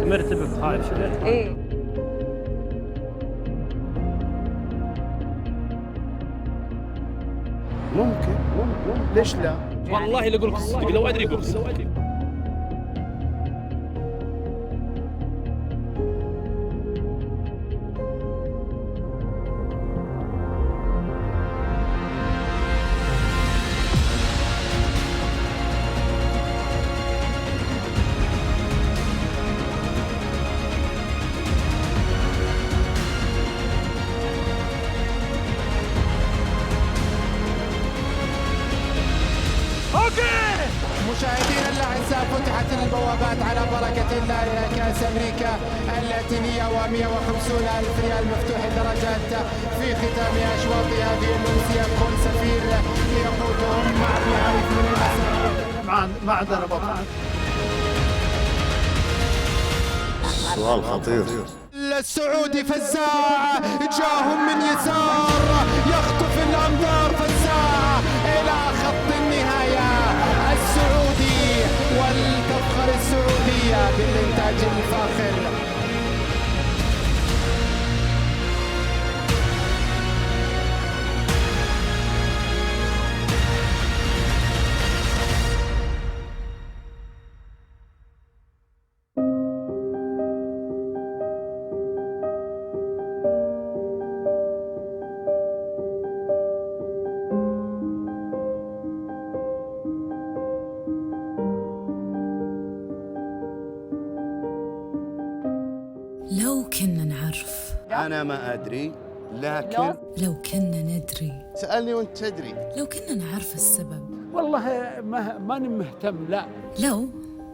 مرتبك هاي شنو؟ ايه ممكن ليش لا؟ والله لا اقول لك الصدق لو ادري اقول لك. مشاهدينا الاعزاء، فتحت البوابات على بركه الله الى كاس امريكا اللاتينيه و150 الف ريال مفتوح الدرجات في ختام اشواط هذه الامسيه. كل سفير يقودهم مع النهايه من المساء. ما عندنا بطل. سؤال خطير. السعودي فزاع جاهم من يسار يخطف الانظار، فزاع الى خط النهايه. السعودي ولتفخر السعوديه بالانتاج الفاخر. لو كنا نعرف. أنا ما أدري، لكن لو كنا ندري. سألني وأنت تدري. لو كنا نعرف السبب. والله ماني مهتم. لا لو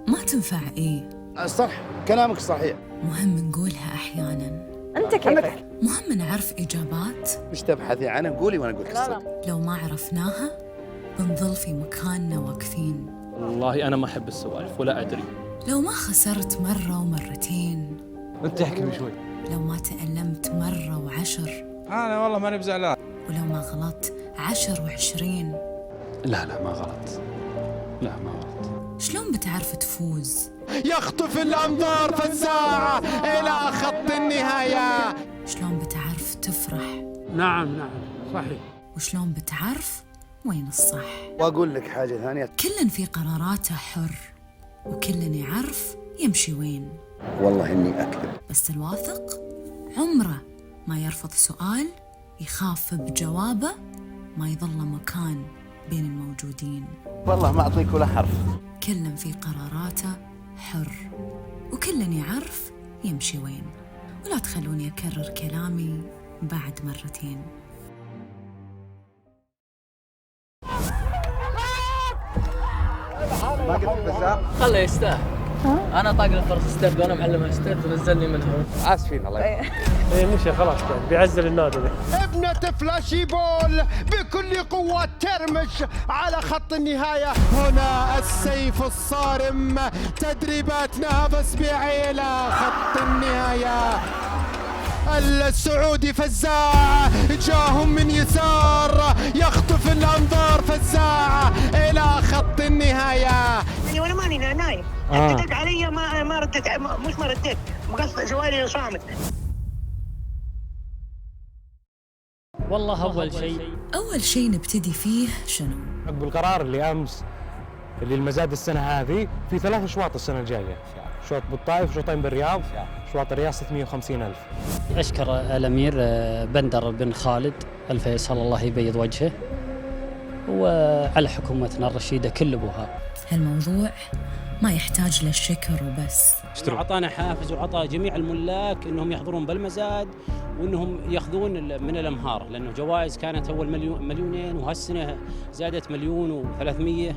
ما تنفع إيه. صح، كلامك صحيح. مهم نقولها أحياناً. انت كيفك؟ مهم نعرف إجابات. مش تبحثي عنها؟ قولي وأنا أقول لك الصدق. لو ما عرفناها بنظل في مكاننا واقفين. والله انا ما احب السوالف ولا ادري. لو ما خسرت مرة ومرتين. انت احكي شوي. لو ما تألمت مرة و10. أنا والله ماني بزعلان. ولو ما غلطت 10 و20. لا ما غلط. لا ما غلط. شلون بتعرف تفوز؟ يخطف الانظار، فزاع الى خط النهايه. شلون بتعرف تفرح؟ نعم صحيح. وشلون بتعرف وين الصح؟ وأقول لك حاجة ثانية. كل في قراراته حر، وكل يعرف يمشي وين. والله إني أكذب. بس الواثق عمره ما يرفض سؤال، يخاف بجوابه، ما يظل مكان بين الموجودين. والله ما أعطيك ولا حرف. كل في قراراته حر، وكل يعرف يمشي وين. ولا تخلوني أكرر كلامي بعد مرتين. ما قلت فزاع؟ خله يستاهل. انا طاق الفرس استرد وانا معلمها استرد ونزلني منها. آسفين الله يرحمه. ايه مشي خلاص بيعزل النادي. ابنة فلاشي بول بكل قوة ترمش على خط النهاية. هنا السيف الصارم، تدريبات نافس بعيلة خط النهاية. السعودي فزاع جاهم من يسار يخطف الانظار، فزاع الى خط النهايه. يعني وانا ماني نايم. رديت علي ما رديت، مش ما رديت، مقص جوالي صامت. والله أول شيء نبتدي فيه شنو؟ عقب القرار اللي أمس اللي المزاد السنة هذه في 3 أشواط السنة الجاية، شوط بالطائف وشوطين بالرياض، شواط الرياض 650,000. أشكر الأمير بندر بن خالد الفيصل الله يبيض وجهه، وعلى حكومتنا الرشيدة كل أبوها. هالموضوع ما يحتاج للشكر وبس. أعطانا حافز وعطى جميع الملاك أنهم يحضرون بالمزاد وأنهم يأخذون من الأمهار، لأنه جوائز كانت أول 1,200,000 وهالسنة زادت 1,300,000،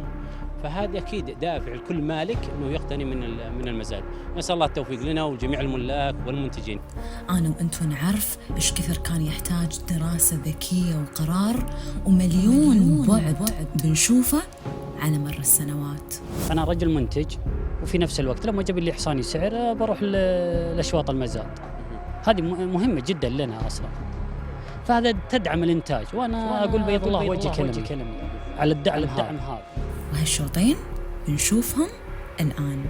فهذا أكيد دافع لكل مالك أنه يقتني من المزاد. نسأل الله التوفيق لنا ولجميع الملاك والمنتجين. أنا وأنتم نعرف إيش كثر كان يحتاج دراسة ذكية وقرار ومليون بعد بنشوفه على مر السنوات. أنا رجل منتج، وفي نفس الوقت لما جاب لي حصاني سعر بروح لأشواط المزاد. هذه مهمة جدا لنا أصلا، فهذا تدعم الإنتاج، وأنا أقول بيض الله وجه كلمة على الدعم هذا. وهالشوطين بنشوفهم الآن.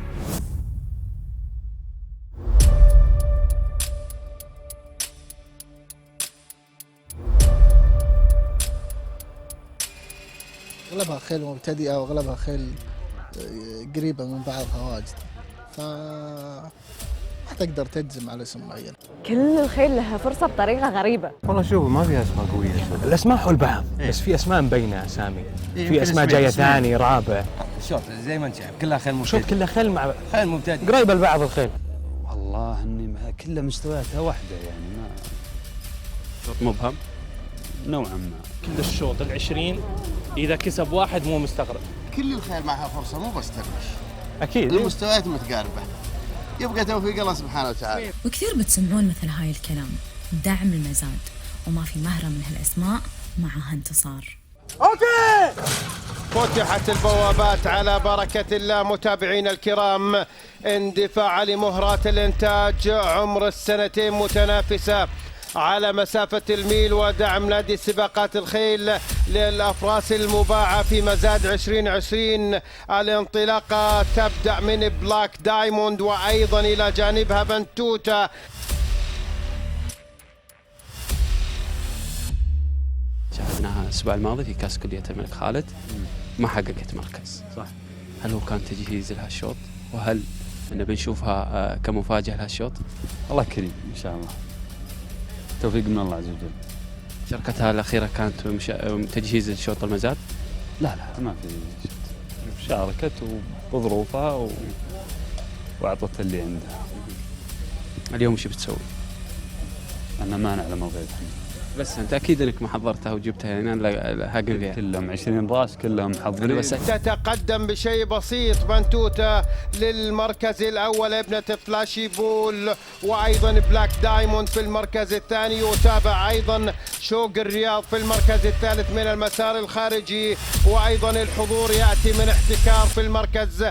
أغلبها خيل مبتدئة وأغلبها خيل قريبة من بعضها واجد، ما تقدر تجزم على اسم معين. كل الخيل لها فرصة بطريقة غريبة. والله شوف ما فيها اسماء قوية. الأسماء حول بعض، بس في أسماء مبينة أسامي، في أسماء جاية ثاني رابع. الشوط زي ما انت شايف كلها خيل مبتدئ. شوط كلها خيل مع خيل مبتدئ قريبة لبعض الخيل. والله اني كلها مستوياتها واحدة، يعني ما شوط مبهم نوعا ما. كل الشوط 20 إذا كسب واحد مو مستغرب. كل الخيل معها فرصة، مو بس ترمش. أكيد المستويات متقاربة، يبقى توفيق الله سبحانه وتعالى. وكثير بتسمعون مثل هاي الكلام، دعم المزاد، وما في مهرة من هالأسماء معها انتصار. أوكي، فتحت البوابات على بركة الله. متابعينا الكرام، اندفاع لمهرات الإنتاج عمر السنتين متنافسة على مسافة الميل، ودعم نادي سباقات الخيل للأفراس المباعة في مزاد 2020. الانطلاقة تبدأ من بلاك دايموند، وأيضا إلى جانبها بنتوتا. شاهدناها الأسبوع الماضي في كأس كلية الملك خالد، ما حققت مركز. صح. هل هو كان تجهيز لها الشوط؟ وهل أنه بنشوفها كمفاجأة لها الشوط؟ الله كريم إن شاء الله، توفيق من الله عز وجل. شركتها الأخيرة كانت تجهيز الشوط المزاد؟ لا ما في شاركت وبظروفها وأعطت اللي عندها. اليوم وش بتسوي؟ أنا ما نعلم الغيب. بس أنت أكيد أنك ما حضرتها وجبتها هنا حقيقة. كلهم 20 راس كلهم محضرين. بس تتقدم بشيء بسيط بنتوتا للمركز الأول، ابنة فلاشي بول، وأيضا بلاك دايموند في المركز الثاني، يتابع أيضا شوق الرياض في المركز الثالث من المسار الخارجي، وأيضا الحضور يأتي من احتكار في المركز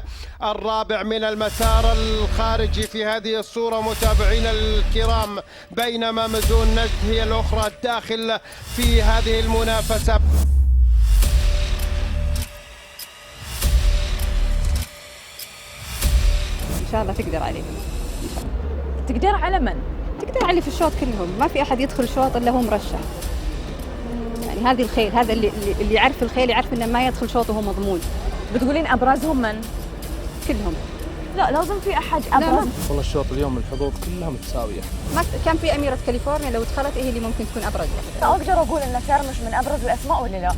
الرابع من المسار الخارجي في هذه الصورة. متابعينا الكرام، بينما مزون نجد هي الأخرى الداخل في هذه المنافسة. إن شاء الله تقدر عليه. تقدر على من؟ تقدر عليه في الشوط كلهم، ما في أحد يدخل شوط إلا هو مرشح. يعني هذه الخيل، هذا اللي يعرف الخيل يعرف إنه ما يدخل شوط وهو مضمون. بتقولين أبرزهم من؟ كلهم. لا لازم في أحد أبرز. والله الشوط اليوم الحظوظ كلها متساوية. ما كان في أميرة كاليفورنيا لو دخلت هي اللي ممكن تكون أبرز. أقدر أقول إن ترمش من أبرز الأسماء ولا لا؟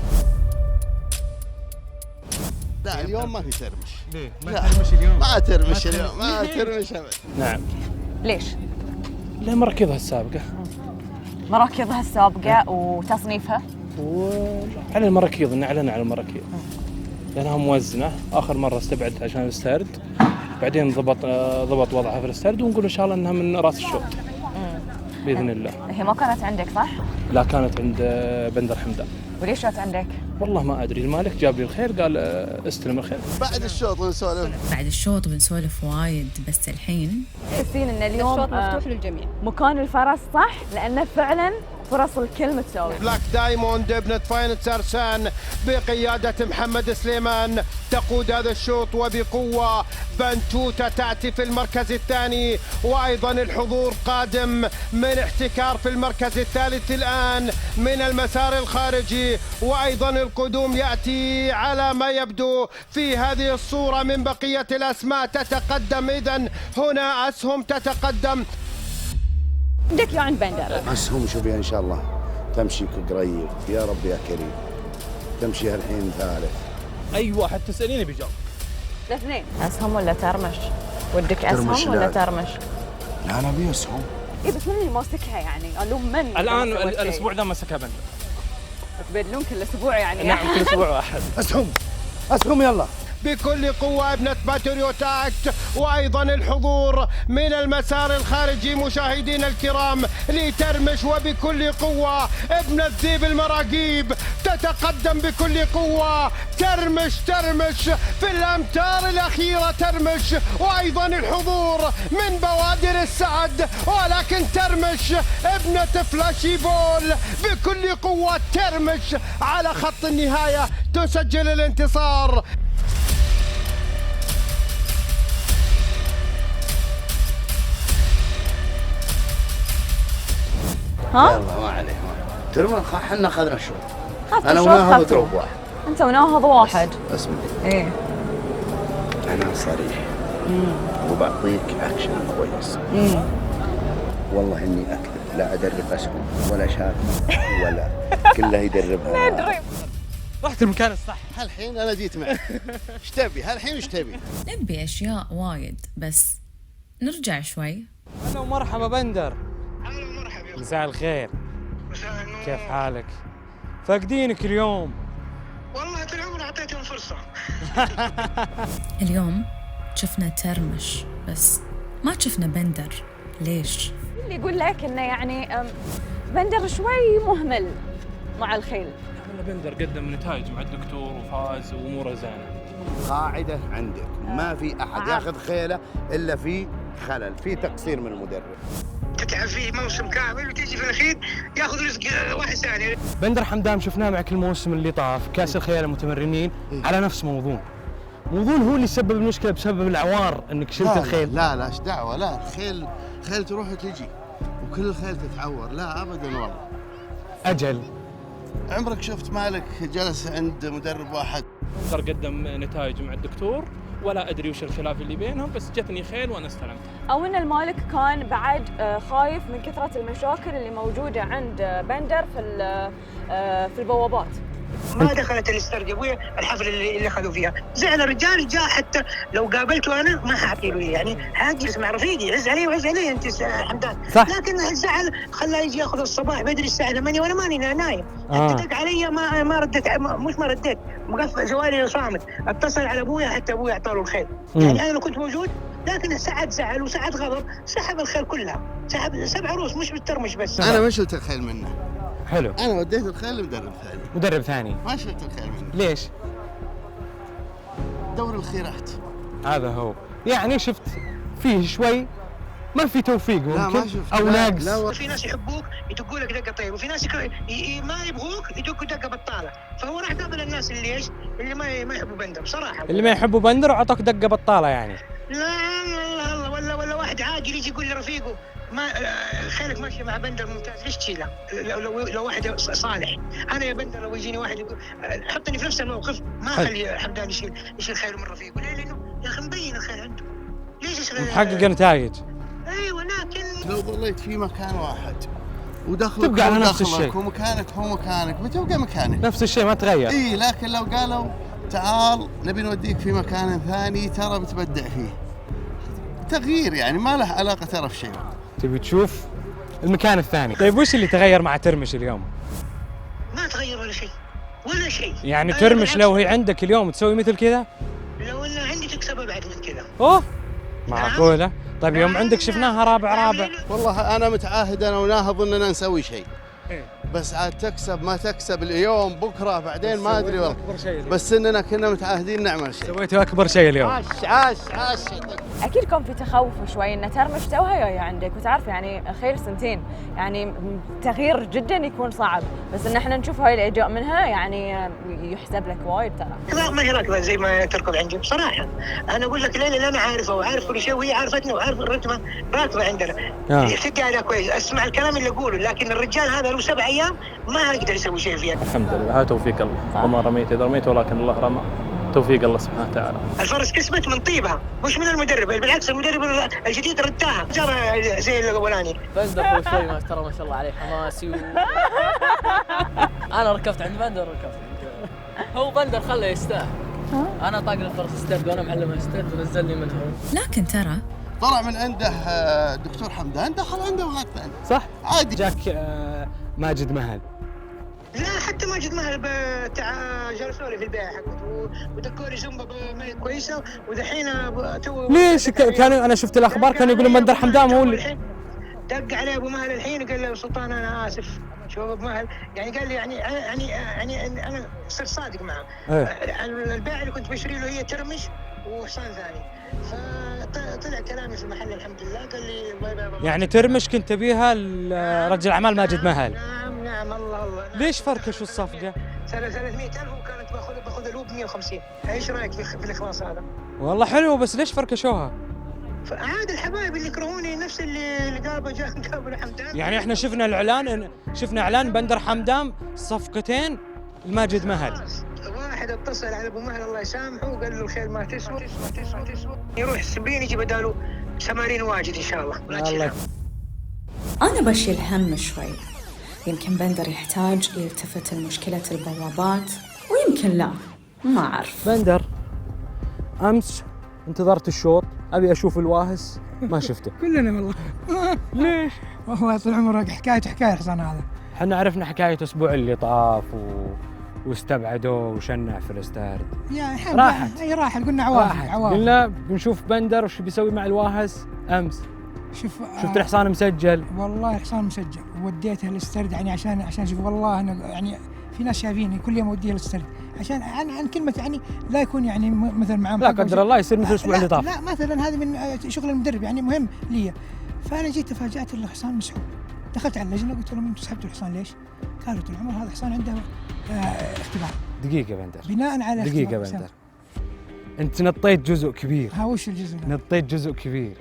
لا اليوم ما في ترمش. ليه؟ ما ترمش اليوم؟ ما ترمش اليوم، ما ترمش أبد. نعم. ليش؟ لا مراكضها السابقة. مراكضها السابقة وتصنيفها؟ وعلى المراكيض، نعلن على المراكيض لأنها موزنة. آخر مرة استبعدت عشان الستارد، بعدين ضبط وضعها في الستارد، ونقول إن شاء الله أنها من رأس الشوط بإذن الله. هي ما كانت عندك صح؟ لا كانت عند بندر حمدان. وليش كانت عندك؟ والله ما أدري، المالك جاب لي الخير قال استلم الخير. بعد الشوط بنسولف. بعد الشوط بنسولف وايد، بس الحين تحسين ان اليوم الشوط مفتوح للجميع. مكان الفرس صح؟ لانه فعلا فرص الكل متساوية. بلاك دايموند ابنة فاينل سرسان بقيادة محمد سليمان تقود هذا الشوط وبقوة. بنتوتة تأتي في المركز الثاني، وأيضا الحضور قادم من احتكار في المركز الثالث الآن من المسار الخارجي، وأيضا القدوم يأتي على ما يبدو في هذه الصورة من بقية الأسماء تتقدم. إذن هنا أسهم تتقدم. عندك يا عند بندر أسهم شوفي إن شاء الله تمشي قريب يا رب يا كريم، تمشي هالحين ثالث. اي واحد تساليني بيجاوب. الاثنين. اسهم ولا ترمش؟ ودك ترمش اسهم ولا لا. ترمش؟ لا أنا أبي أسهم. اي بس من اللي ماسكها يعني؟ الوم من؟ الان الاسبوع ذا مسكها بندر. تبدلون كل اسبوع يعني؟ نعم كل اسبوع واحد. أسهم يلا. بكل قوة ابنة باتريوت أكت، وأيضا الحضور من المسار الخارجي مشاهدينا الكرام لترمش، وبكل قوة ابنة ذيب المراقيب تتقدم بكل قوة. ترمش في الأمتار الأخيرة ترمش، وأيضا الحضور من بوادر السعد، ولكن ترمش ابنة فلاشي بول بكل قوة. ترمش على خط النهاية تسجل الانتصار. ها؟ يلا ما عليه ترى احنا اخذنا الشوط. خذت انا الشوط وناهض خذته. ضرب واحد. انت وناهض واحد. اسمعي ايه انا صريح وبعطيك اكشن كويس. والله اني اكذب، لا ادرب اسهم ولا شاك ولا كلها يدربها. ندري. رحت المكان الصح. هالحين انا جيت معك. ايش تبي هالحين ايش تبي؟ نبي أشياء وايد بس نرجع شوي. هلا ومرحبا بندر. اهلا ومرحبا. مساء الخير، مساء النور. كيف حالك؟ فاقدينك اليوم. والله طول عمري اعطيتهم فرصه. اليوم شفنا ترمش بس ما شفنا بندر. ليش؟ اللي يقول لك انه يعني بندر شوي مهمل مع الخيل. بندر قدم نتائج مع الدكتور وفاز واموره زينه. قاعده عندك ما في احد ياخذ خيله الا في خلل، في تقصير من المدرب. تتعب فيه موسم كامل وتيجي في الاخير ياخذ رزق واحد ثاني. بندر حمدان شفناه معك الموسم اللي طاف كاس الخيال المتمرنين على نفس موضوع هو اللي سبب المشكله بسبب العوار انك شلت الخيل. لا ايش دعوه، لا الخيل تروح وتجي وكل الخيل تتعور. لا ابدا والله. اجل عمرك شفت مالك جلس عند مدرب واحد؟ بندر قدم نتائج مع الدكتور ولا ادري وش الخلاف اللي بينهم، بس جتني خيل وانا استلمت. او ان المالك كان بعد خايف من كثره المشاكل اللي موجوده عند بندر في البوابات. ما دخلت الاسترجي ابويا الحفله اللي اخذوا فيها. زعل الرجال جاء، حتى لو قابلته انا ما حاحكي له يعني حاجلس مع رفيقي. عز علي وعز علي انت حمدان. صح. لكن الزعل خلاه يجي ياخذ الصباح بدري الساعه 8 وانا ماني نايم. دق علي ما رديت، مش ما رديت، مقفل جوالي صامت. اتصل على ابويا حتى ابويا اعطاه الخيل. يعني انا لو كنت موجود، لكن سعد زعل وسعد غضب، سحب الخيل كلها، سحب 7 عروس مش بالترمش بس. انا ما شلت الخيل منه. حلو. انا وديت الخيل مدرب ثاني. ما شلت الخيل منه. ليش؟ دور الخيرات. هذا هو يعني شفت فيه شوي ما في توفيق ممكن او ناقص. في ناس يحبوك يدقوا لك دقه طيبه، وفي ناس ما يبغوك يدقوا دقه بطاله. فهو راح قابل الناس اللي ايش؟ اللي ما يحبوا بندر بصراحه. اللي ما يحبوا بندر وعطوك دقه بطاله يعني. لا ولا واحد عاقل يجي يقول لرفيقه ما خيلك ماشي مع بندر ممتاز، ليش تشيله؟ لو واحد صالح. انا يا بندر لو يجيني واحد يقول حطني في نفس الموقف ما اخلي حمدان يشيل خيله من رفيقه. ليه؟ لانه يا اخي مبين الخيل عنده. ليش يشيل؟ محقق نتائج. ايوه لكن لو ظليت في مكان واحد ودخلك تبقى على نفس الشيء ومكانك هو مكانك بتبقى مكانك نفس الشيء ما تغير. اي لكن لو قالوا تعال نبي نوديك في مكان ثاني ترى بتبدع فيه. تغيير يعني ما له علاقه ترى في شيء. تبي تشوف المكان الثاني. طيب وش اللي تغير مع ترمش اليوم؟ ما تغير ولا شيء يعني ترمش لو هي عندك اليوم تسوي مثل كذا؟ لو انها عندي تكسبها بعد من كذا. اوه معقوله. طيب يوم عندك شفناها رابع. والله انا متعاهد انا وناهض اننا نسوي شيء. بس عاد تكسب ما تكسب اليوم بكره بعدين ما ادري والله، بس اننا كنا متعهدين نعمل شيء. سويتوا اكبر شيء اليوم. عاش. اكيد كان في تخوف شوي ان ترمش توها جايه عندك، وتعرف يعني الخيل سنتين، يعني تغيير جدا يكون صعب، بس ان احنا نشوف هاي الاجواء منها يعني يحسب لك وايد ترى. لا ما هي راكبه زي ما تركض عندي بصراحه. انا اقول لك ليلى انا عارفه وعارف كل شيء، وهي عارفتني وعارف الرتمه، راكبه عندنا. تدي عليها كويس، اسمع الكلام اللي اقوله، لكن الرجال هذا له 7 ايام ما يقدر يسوي شيء فيها. الحمد لله، هذا توفيق الله. وما رميت إذا رميت ولكن الله رمى، توفيق الله سبحانه وتعالى. الفرس كسبت من طيبها مش من المدرب، بالعكس المدرب الجديد رداها جابها زي الاولاني. بندر هو شوي ما ترى ما شاء الله عليه حماسي انا ركبت عند بندر، هو بندر خله يستاهل. انا طاق الفرس استرد وانا معلمه استرد ونزلني منها. لكن ترى طلع من عنده دكتور حمدان، دخل عنده وغاد ثاني. صح؟ عادي. جاك ماجد مهل. لا حتى ماجد مهل جلسوا لي في البيع حقته ودكوا لي زنبه كويسه، ودحين تو ليش كانوا انا شفت الاخبار كانوا يقولون بندر حمدان هو اللي دق عليه ابو مهل الحين قال له سلطان انا اسف. شوف ابو مهل يعني قال لي يعني انا صرت صادق معه. البيع اللي كنت بشتري له هي ترمش وحصان ثاني، فطلع كلامي في محل الحمد لله. قال لي يعني ترمش كنت تبيها رجل اعمال ماجد مهل. نعم الله. ليش فركشوا الصفقه؟ 300,000 وكانت باخذ الوب 150. ايش رايك في الاخلاص هذا؟ والله حلو، بس ليش فركشوها؟ عاد الحبايب اللي يكرهوني نفس اللي قابل حمدان. يعني احنا شفنا الاعلان، شفنا اعلان بندر حمدان صفقتين الماجد مهل. واحد اتصل على ابو مهل الله يسامحه وقال له الخيل ما تسوى. يروح سبين يجي بداله 80 واجد ان شاء الله. أنا بشيل هم شوي، يمكن بندر يحتاج يلتفت لمشكلة البوابات ويمكن لا، ما أعرف. بندر أمس انتظرت الشوط، أبي أشوف الواهس ما شفته. كلنا والله. ليش؟ والله طول عمره حكاية الحصان هذا. احنا عرفنا حكاية الأسبوع اللي طاف واستبعدوه وشنع في الاستارد. يعني راحت. راحت قلنا عوافي. قلنا بنشوف بندر وش بيسوي مع الواهس أمس. شفت الحصان مسجل. والله الحصان مسجل وديته الاسترد يعني عشان اشوف. والله انا يعني في ناس شايفيني كل يوم اوديه الاسترد عشان عن كلمه يعني لا يكون يعني مثل معاه لا قدر الله يصير مثل الاسبوع اللي طاف. لا مثلا هذه من شغل المدرب يعني مهم لي. فانا جيت تفاجات الحصان مسحوب. دخلت على اللجنه قلت لهم انتم سحبتوا الحصان ليش؟ قالوا طول العمر هذا حصان عنده اختبار. دقيقه بندر، بناء على دقيقه بندر، انت نطيت جزء كبير. ها وش الجزء؟ نطيت جزء كبير.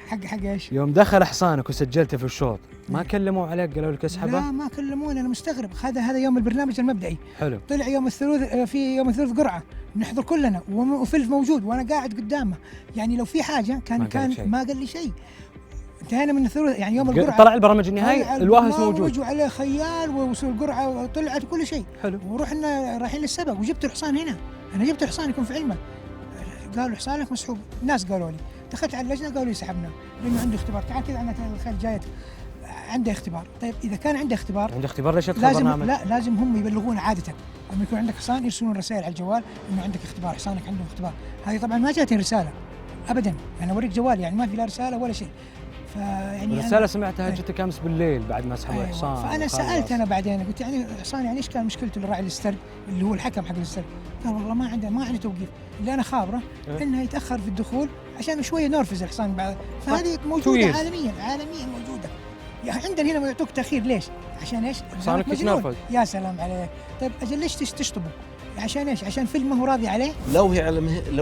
حق ايش؟ يوم دخل حصانك وسجلته في الشوط ما كلموا عليك قالوا لك اسحبه؟ لا ما كلموني، انا مستغرب. هذا يوم البرنامج المبدئي. حلو. طلع يوم الثلوث، في يوم الثلوث قرعه نحضر كلنا وفلف موجود وانا قاعد قدامه. يعني لو في حاجه كان ما قال لي شيء. انتهينا من الثلوث يعني يوم القرعه طلع البرامج النهائي الواهس موجود وعليه خيال ووصول القرعه وطلعت كل شيء. حلو. ورحنا رايحين للسبق وجبت الحصان هنا. انا جبت الحصان يكون في علمه. قالوا حصانك مسحوب. الناس قالوا لي. دخلت على اللجنه قالوا لي سحبنا لانه عنده اختبار. تعال كذا انا الخيل جايت عنده اختبار. طيب اذا كان عنده اختبار ليش يدخل برنامج؟ لازم هم يبلغون عاده لما يكون عندك حصان يرسلون رسائل على الجوال انه عندك اختبار، حصانك عنده اختبار. هذه طبعا ما جاتني رساله ابدا. انا اوريك جوالي يعني ما في لا رساله ولا شيء. فيعني الرساله سمعتها جتك امس بالليل بعد ما سحبوا الحصان. فانا سالت انا بعدين قلت يعني الحصان يعني ايش كان مشكلته الراعي الاسترد اللي هو الحكم حق الاسترد؟ قال والله ما عنده توقيف، اللي انا خابره انه يتاخر في الدخول عشان شويه نرفز الحصان بعد. فهذه موجوده عالميا موجوده. يعني عندنا هنا يعطوك تاخير ليش؟ عشان ايش؟ حصانك يتنرفز. يا سلام عليك. طيب اجل ليش تشطبه؟ عشان ايش؟ عشان فيلم ما هو راضي عليه؟ لو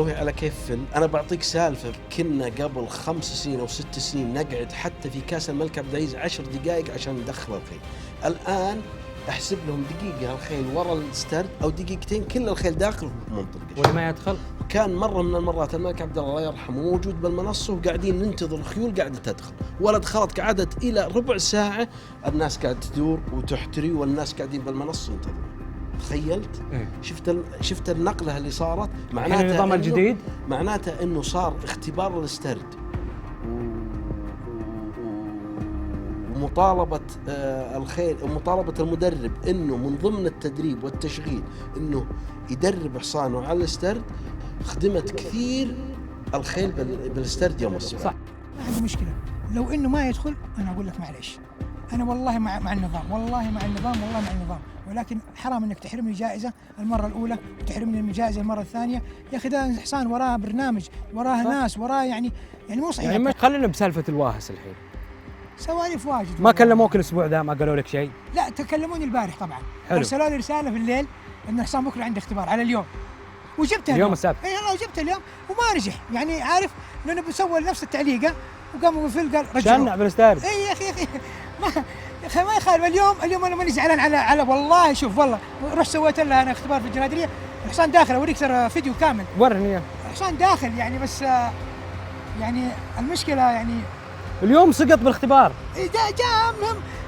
هي على كيف فيلم. انا بعطيك سالفه، كنا قبل 5 سنين او 6 سنين نقعد حتى في كاس الملك عبد العزيز 10 دقائق عشان ندخل الخيل. الان احسب لهم دقيقه الخيل ورا الستارت او دقيقتين كل الخيل داخل منطقه. ولا ما يدخل؟ كان مره من المرات الملك عبد الله يرحمه موجود بالمنصه وقاعدين ننتظر الخيول قاعده تدخل، ولا دخلت قعدت الى ربع ساعه الناس قاعده تدور وتحتري والناس قاعدين بالمنصه ينتظرون. تخيلت؟ شفت النقله اللي صارت. معناته النظام الجديد معناته انه صار اختبار الاسترد ومطالبه الخيل ومطالبه المدرب انه من ضمن التدريب والتشغيل انه يدرب حصانه على الاسترد. خدمت كثير الخيل بالاسترد يوم الصباح. صح. ما عندي مشكله لو انه ما يدخل. انا اقول لك معليش انا والله مع النظام، والله مع النظام، ولكن حرام انك تحرمني جائزه المره الاولى وتحرمني من جائزه المره الثانيه. يا اخي ده الحصان وراه برنامج، وراه ناس، وراه يعني مو صحيح. يعني خلينا بسالفه الواهس الحين. سوالف واجد. ما كلموك الاسبوع ذا؟ ما قالوا لك شيء؟ لا تكلموني البارح طبعا. حلو. ارسلوا لي رساله في الليل ان الحصان بكره عنده اختبار على اليوم، وجبتها اليوم السبت. اي والله جبتها اليوم وما نجح، يعني عارف لانه بيسوي نفس التعليقه وقاموا بالفيل قال رجعوا. شنع بالاستاذ. اي يا اخي ما يخالف. اليوم انا ماني زعلان على والله. شوف والله رحت سويت لها انا اختبار في الجنادريه، الحصان داخل، اوريك ترى فيديو كامل. ورني اياه. الحصان داخل يعني، بس يعني المشكله يعني اليوم سقط بالاختبار. جاء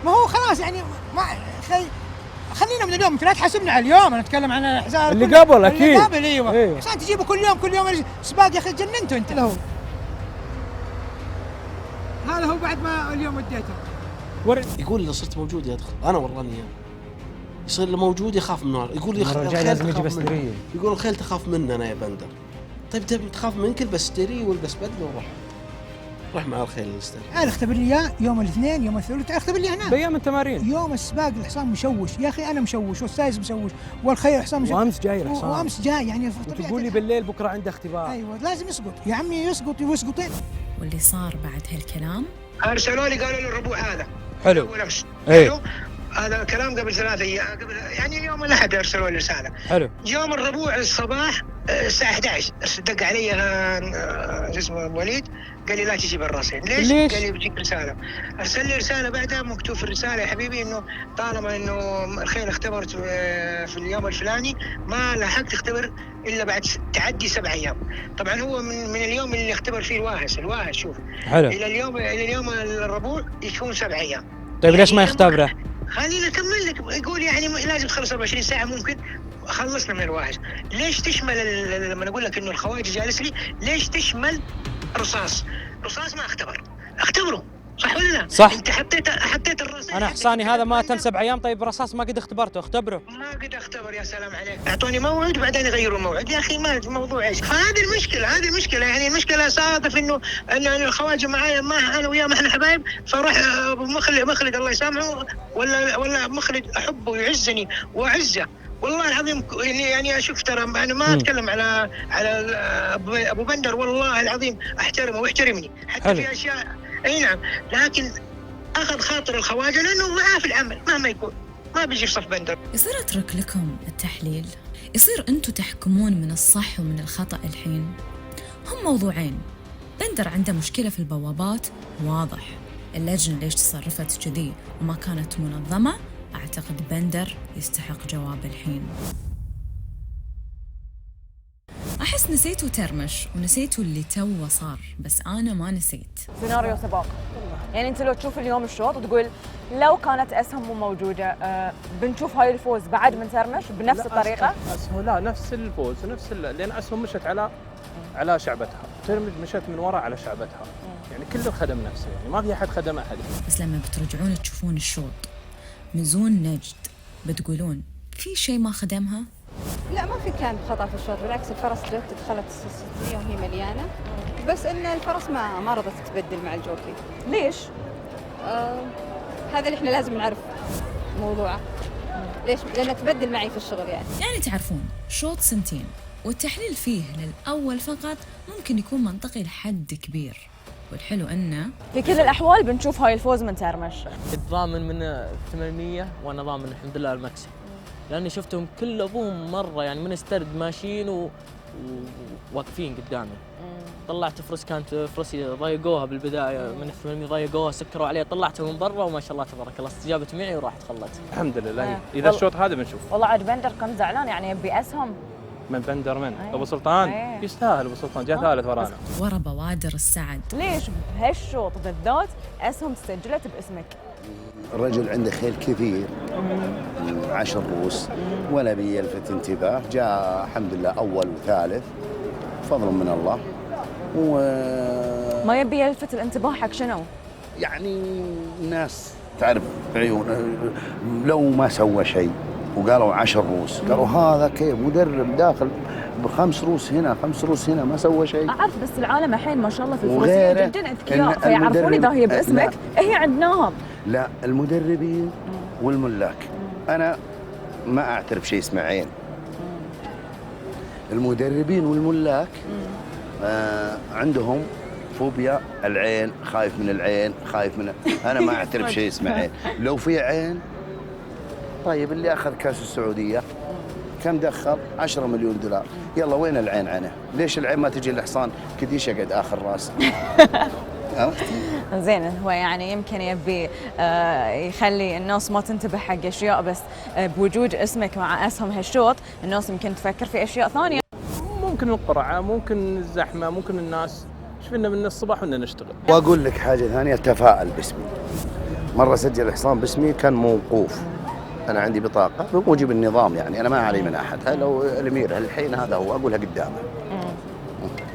ما هو خلاص يعني ما خلينا من اليوم، لا تحاسبنا على اليوم، انا اتكلم عن الاحزاب اللي قبل اكيد. اللي قبل ايوه. عشان تجيبه كل يوم سباق يا اخي جننتوا انت. هذا هو بعد ما اليوم وديته. يقول اذا صرت موجود يدخل، انا وراني اياه. يصير له موجود يخاف من النار، يقول الخيل لازم يجي بستريه. يقول الخيل تخاف مننا يا بندر. طيب تبي تخاف منك البس ستري والبس بدله وروح. روح مع الخيل الاستري. انا اختبر لي اياه يوم الاثنين يوم الثلاثاء، اختبر لي هناك بايام التمارين. يوم السباق الحصان مشوش يا اخي، انا مشوش والسايس مشوش والخيل الحصان مشوش، وامس جاي الحصان، وامس جاي يعني. تقول لي بالليل بكره عنده اختبار. ايوه لازم يسقط يا عمي، يسقطين. واللي صار بعد هالكلام ارسلوا لي قالوا لي الربوع هذا حلو ونفس ايه. هذا الكلام قبل 3 أيام، قبل يعني يوم الاحد ارسلوا لي رساله. حلو. يوم الربوع الصباح الساعه 11 دق علي اسمه وليد قال لي لا تجي بالراسين. ليش؟ قال لي بيجيك رساله. ارسل لي رساله بعدها مكتوب في الرساله يا حبيبي انه طالما انه الخيل اختبرت في اليوم الفلاني ما لحقت تختبر الا بعد تعدي 7 أيام. طبعا هو من اليوم اللي اختبر فيه الواهس شوف. حلو. الى اليوم الربوع يكون 7 أيام. طيب ليش ما يختبره؟ خليني اكمل لك. يقول يعني لازم تخلص 24 ساعه، ممكن خلصنا من الواهس. ليش تشمل لما اقول لك انه الخواجه جالس لي ليش تشمل رصاص ما اختبره صح ولا لا؟ صح. انت حطيت الرصاص. انا حصاني هذا ما تم 7 أيام. طيب رصاص ما قد اختبرته، اختبره. ما قد اختبر. يا سلام عليك. اعطوني موعد وبعدين يغيروا الموعد. يا اخي ما الموضوع ايش؟ هذه المشكله يعني المشكله صادف انه الخواجه معايا، ما انا وياه ما احنا حبايب، فراح مخلد الله يسامحه ولا مخلد احبه ويعزني واعزه والله العظيم. يعني اشوف ترى انا ما اتكلم على ابو بندر، والله العظيم احترمه ويحترمني حتى حلو. في اشياء اي نعم، لكن اخذ خاطر الخواجه لانه معاه في العمل مهما يكون ما بيجي في صف بندر. يصير اترك لكم التحليل، يصير انتم تحكمون من الصح ومن الخطأ. الحين هم موضوعين. بندر عنده مشكلة في البوابات واضح، اللجنة ليش تصرفت كذي وما كانت منظمة. أعتقد بندر يستحق جواب الحين. أحس نسيتوا ترمش ونسيتوا اللي توه صار، بس أنا ما نسيت. سيناريو سباق، يعني أنت لو تشوف اليوم الشوط وتقول لو كانت أسهم مو موجودة بنشوف هاي الفوز بعد من ترمش بنفس الطريقة؟ أسهم لا، نفس الفوز لأن أسهم مشت على شعبتها، ترمج مشت من وراء على شعبتها، يعني كل خدم نفسه، يعني ما في أحد خدم أحد. بس لما بترجعون تشوفون الشوط مزون نجد بتقولون في شيء ما خدمها؟ لا ما في كان خطأ في الشوط، بالعكس الفرس جت دخلت اليوم هي مليانة، بس ان الفرس ما رضت تبدل مع الجوكي. ليش؟ هذا اللي احنا لازم نعرف موضوعه. ليش؟ لأنها تبدل معي في الشغل يعني تعرفون شوط 2 سنين والتحليل فيه للأول فقط ممكن يكون منطقي لحد كبير، والحلو انه في كل الاحوال بنشوف هاي الفوز من ترمش. الضامن من 800 وانا ضامن الحمد لله المكسب، لاني شفتهم كل ابوهم مره يعني من استرد ماشيين وواقفين قدامي. طلعت فرس كانت فرسي ضايقوها بالبدايه من 800 ضايقوها سكروا عليها، طلعتها من برا وما شاء الله تبارك الله استجابت معي وراحت خلت. الحمد لله. اذا الشوط هذا بنشوف. والله عاد بندر كان زعلان يعني باسهم من بندر من ابو سلطان يستاهل. ابو سلطان جاء ثالث ورانا ورا بوادر السعد. ليش بهالشوط بالذات اسهم سجلت باسمك؟ الرجل عنده خيل كثير 10 رؤوس ولا بيلفت انتباه، جاء الحمد لله اول وثالث فضل من الله. ما يبي يلفت الانتباه حق شنو؟ يعني الناس تعرف بعيون لو ما سوى شيء وقالوا 10 رؤوس قالوا هذا كيف مدرب داخل ب5 رؤوس هنا 5 رؤوس هنا ما سوى شيء. اعرف بس العالم الحين ما شاء الله في الفروسيه جدا اذكياء فيعرفون اذا هي باسمك هي عندناهم. لا المدربين والملاك. أنا ما أعترف شيء اسمه عين. المدربين والملاك عندهم فوبيا العين، خايف من العين، خايف من أنا ما أعترف شيء اسمه عين. لو في عين طيب اللي أخذ كأس السعودية كم دخل؟ 10 مليون دولار. يلا وين العين عنه؟ ليش العين ما تجي الحصان كديش يقعد آخر راس؟ زين هو يعني يمكن يبي يخلي الناس ما تنتبه حق اشياء، بس بوجود اسمك مع اسهم هالشوط الناس يمكن تفكر في اشياء ثانيه. ممكن القرعه، ممكن الزحمه، ممكن الناس شفنا من الصباح وإننا نشتغل. وأقول لك حاجة ثانية، تفاءل باسمي. مرة سجل الحصان باسمي كان موقوف. أنا عندي بطاقة بموجب النظام، يعني أنا ما علي من أحد. لو الأمير الحين هذا هو أقولها قدامه.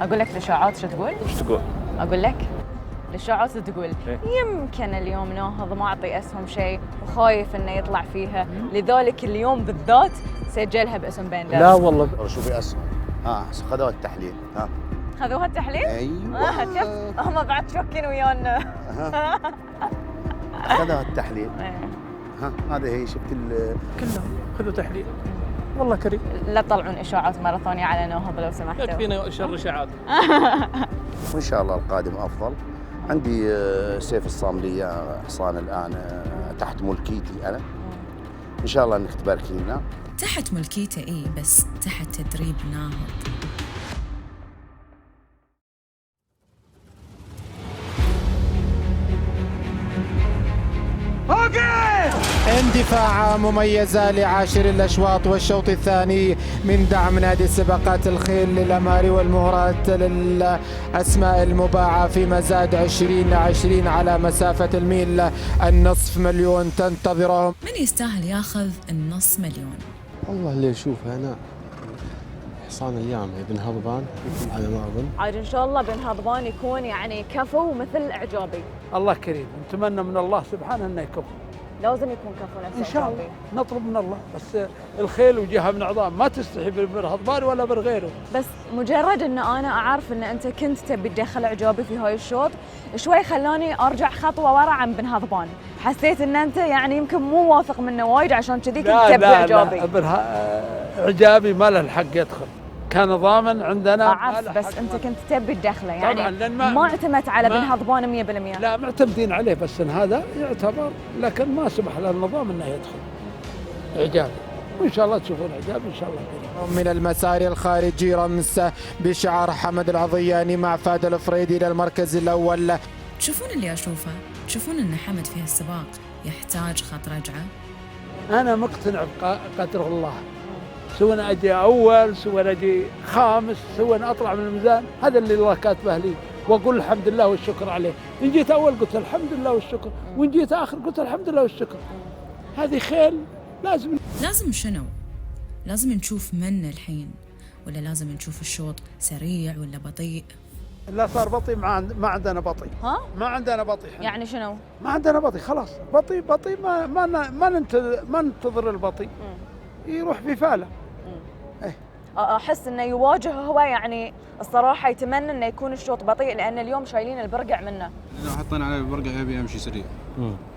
أقول لك الإشاعات شو تقول؟ وش تقول؟ أقول لك الإشاعات تقول إيه؟ يمكن اليوم ناهض ما أعطي أسهم شيء وخايف إنه يطلع فيها، لذلك اليوم بالذات سجلها باسم بندر. لا والله شوفي أسهم. خذوا التحليل. خذوها التحليل؟ أيوة. شوف هم بعد شوكين ويانا. خذوا التحليل. هذا هي شفت كلهم خذوا تحليل. والله كريم. لا تطلعون إشاعات مرة ثانية على ناهض لو سمحتوا. يكفينا شر إشاعات. وإن شاء الله القادم أفضل. عندي سيف الصاملية حصان الآن تحت ملكيتي أنا. إن شاء الله إنك تباركينا. تحت ملكيته إيه، بس تحت تدريب ناهض. اندفاع مميزة لعاشر الأشواط والشوط الثاني من دعم نادي سباقات الخيل للأماري والمهرات للأسماء المباعة في مزاد 2020 على مسافة الميل. النصف مليون تنتظرهم. من يستاهل ياخذ النص مليون؟ والله اللي أشوفه أنا حصان اليوم بن هضبان على ما أظن. عاد إن شاء الله بن هضبان يكون يعني كفو مثل إعجابي. الله كريم، نتمنى من الله سبحانه انه يكفو. لازم يكون كفو نفس ان شاء الله، نطلب من الله، بس الخيل وجهه من عظام ما تستحي بالهضبان ولا بغيره. بس مجرد ان انا اعرف ان انت كنت تبي تدخل اعجابي في هاي الشوط شوي خلاني ارجع خطوه ورا عن بن هضبان. حسيت ان انت يعني يمكن مو واثق منه وايد عشان كذي كنت تبي اعجابي. لا اعجابي ما له الحق يدخل، كان ضامن عندنا. اعرف بس انت كنت تبي تدخله يعني ما اعتمدت على بن هضبان 100%. لا معتمدين عليه، بس ان هذا يعتبر، لكن ما سمح له النظام انه يدخل اعجابي، وان شاء الله تشوفون اعجابي ان شاء الله. من المسار الخارجي رمس بشعار حمد العضياني مع فهد الفريدي للمركز الاول. تشوفون اللي اشوفه؟ تشوفون ان حمد في هالسباق يحتاج خط رجعه؟ انا مقتنع بقدر الله، سواء اجي اول سواء اجي خامس سواء اطلع من الميزان، هذا اللي الله كاتبه لي، واقول الحمد لله والشكر عليه. ان جيت اول قلت الحمد لله والشكر، وان جيت اخر قلت الحمد لله والشكر. هذه خيل لازم شنو؟ لازم نشوف من الحين، ولا لازم نشوف الشوط سريع ولا بطيء؟ لا صار بطيء، ما عندنا بطيء. ما عندنا بطيء. يعني شنو؟ ما عندنا بطيء، خلاص بطيء ما ننتظر البطيء. يروح في فاله. احس انه يواجه هو، يعني الصراحه يتمنى انه يكون الشوط بطيء، لان اليوم شايلين البرقع منه. لو حطينا عليه البرقع يبي يمشي سريع.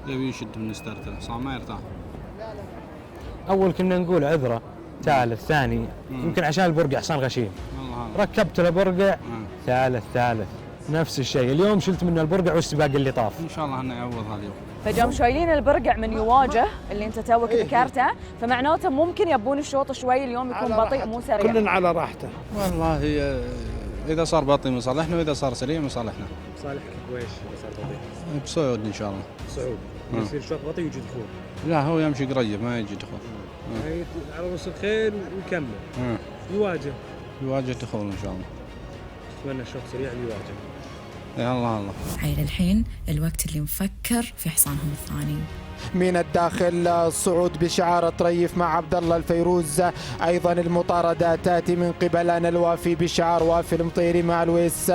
يبي يشد من ستارت الحصان ما يرتاح. اول كنا نقول عذره، ثالث ثاني يمكن عشان البرقع حصان غشيم. ركبت له برقع ثالث نفس الشيء. اليوم شلت منه البرقع والسباق اللي طاف. ان شاء الله انه يعوضها اليوم. فجام شايلين البرقع من يواجه اللي انت توك ذكرته، فمعناته ممكن يبون الشوط شوي اليوم يكون بطيء مو سريع. كلنا على راحته. والله اذا صار بطيء من صالحنا، واذا صار سريع من صالحنا. صالحك بويش اذا صار بطيء؟ بصعود ان شاء الله. صعود يصير شوط بطيء ويجي دخول. لا هو يمشي قريب ما يجي دخول. يعني على نص الخيل ويكمل. يواجه دخول ان شاء الله. اتمنى الشوط سريع اللي يواجه. يا الله. عيل الحين الوقت اللي نفكر في حصانهم الثاني. من الداخل صعود بشعار طريف مع عبد الله الفيروز. ايضا المطاردات تاتي من قبل انا الوافي بشعار وافي المطيري مع لويس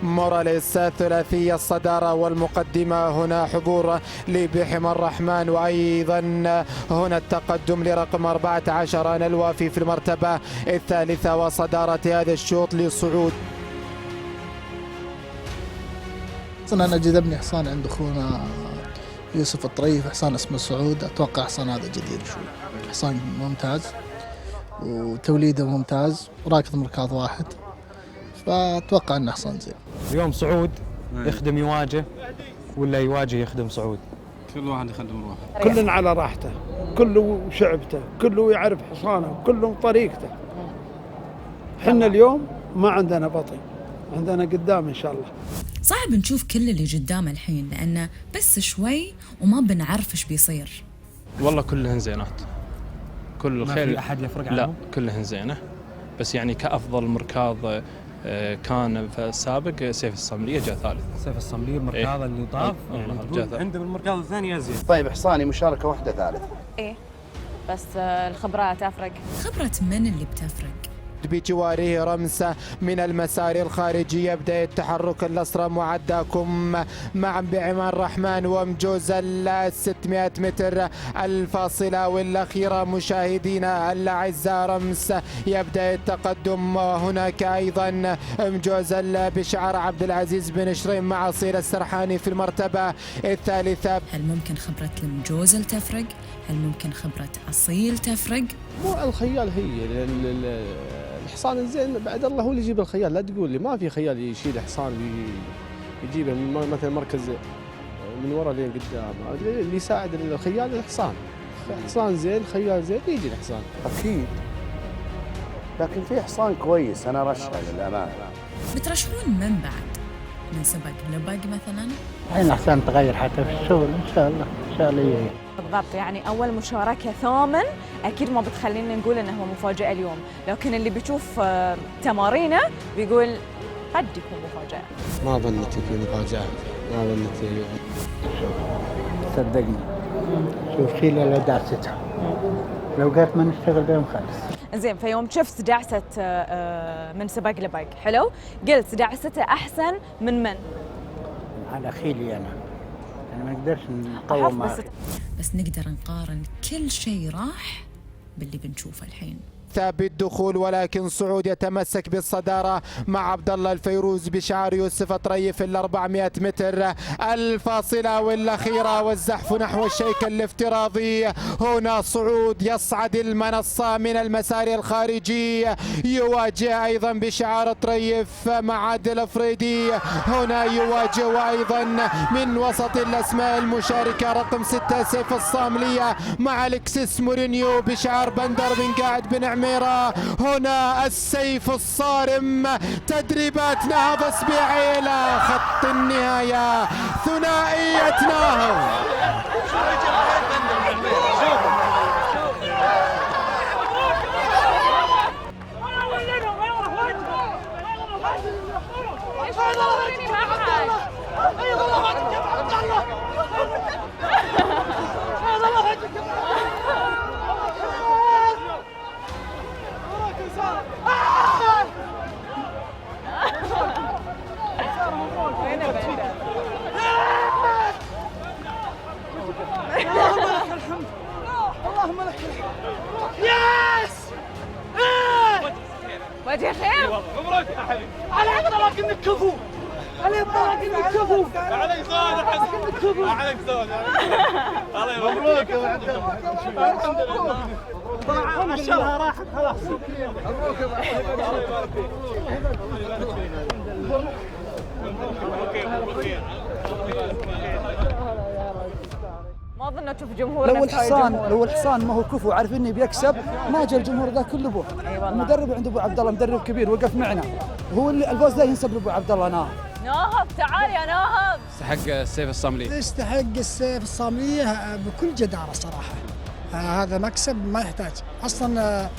موراليس. ثلاثيه الصداره والمقدمه، هنا حضور لبحم الرحمن، وايضا هنا التقدم لرقم 14 انا الوافي في المرتبه الثالثه، وصداره هذا الشوط لصعود. انا جذبني حصان عند اخونا يوسف الطريف، حصان اسمه سعود. أتوقع حصان هذا جديد شوي، حصان ممتاز وتوليده ممتاز وراكض مركاض واحد، فأتوقع أنه حصان زين. اليوم سعود يخدم يواجه ولا يواجه يخدم سعود؟ كل واحد يخدم روحه. كل على راحته، كله شعبته، كله يعرف حصانه، كله طريقته. حنا اليوم ما عندنا بطيء، عندنا قدام إن شاء الله. صعب نشوف كل اللي قدامه الحين لأنه بس شوي وما بنعرف إيش بيصير. والله كلهن زينات، كل الخيل ما في أحد يفرق عنهم؟ لا كلهن زينة، بس يعني كأفضل مركاض كان في السابق سيف الصملية جاء ثالث. سيف الصملية المركاض اللي طاف يعني تقول عنده بالمركاض الثاني أزين. طيب حصاني مشاركة واحدة ثالث. ايه بس الخبرة تفرق. خبرة من اللي بتفرق؟ بجواره رمز من المسار الخارجي. يبدأ التحرك الأسرى معداكم معا بعماد الرحمن ومجوز 600 متر الفاصلة والأخيرة مشاهدينا الأعزاء. رمز يبدأ التقدم. هناك أيضا مجوز بشعار عبد العزيز بن شريم مع أصيل السرحاني في المرتبة الثالثة. هل ممكن خبرة المجوزل تفرق؟ هل ممكن خبرة أصيل تفرق؟ مو الخيال هي الحصان الزين بعد الله هو اللي يجيب الخيال. لا تقول لي ما في خيال يشيل حصان يجيبه مثلا مركز من ورا لين قدام. اللي يساعد الخيال الحصان، حصان زين خيال زين يجي الحصان اكيد. لكن في حصان كويس انا رشحه للامانه. بترشحون من بعد؟ من سبق لبق مثلا؟ الحين الحصان تغير حتى في الشغل ان شاء الله، ان شاء الله يجي. بالضبط، يعني أول مشاركة ثامن أكيد ما بتخلينا نقول إنه هو مفاجأة اليوم، لكن اللي بيشوف تمارينه بيقول قد يكون مفاجأة. ما ظنيت في مفاجأة، ما ظنيت اليوم. صدقني شوف خيل دعستها، لو قالت ما نشتغل بهم خالص. زين، فيوم شفت دعسة من سباق لباق حلو، قلت دعسته أحسن من على خيلي أنا ما نقدرش نطور معه، بس نقدر نقارن كل شيء راح باللي بنشوفه الحين. بالدخول، ولكن صعود يتمسك بالصدارة مع عبد الله الفيروز بشعار يوسف طريف 400 متر الفاصلة والأخيرة والزحف نحو الشيك الافتراضي. هنا صعود يصعد المنصة من المسار الخارجي، يواجه أيضا بشعار طريف مع عادل فريدي. هنا يواجه أيضا من وسط الأسماء المشاركة رقم 6 سيف الصاملية مع الكسس مورينيو بشعار بندر بن قاعد بن عميرة. هنا السيف الصارم، تدريبات نهض اسبيعي إلى خط النهاية، ثنائية ناهض. اللهم لك الحمد. يس وجه خير. مبروك يا حبيبي. على عطلك انك كفو، على عطلك انك كفو، عليك زود انك كفو، عليك زود. مبروك يا عبد الله. الحمد لله. ما شاء الله راحت خلاص. مبروك يا ما اظن تشوف جمهور لو الحصان ما هو كفو عارف انه بيكسب ما جاء الجمهور ذا كله ابوه. المدرب عند ابو عبد الله مدرب كبير وقف معنا، هو اللي الفوز ذا ينسب لابو عبد الله. ناهض تعال يا ناهض. يستحق السيف الصاملية، يستحق السيف الصاملية بكل جدارة صراحة. هذا مكسب ما يحتاج اصلا.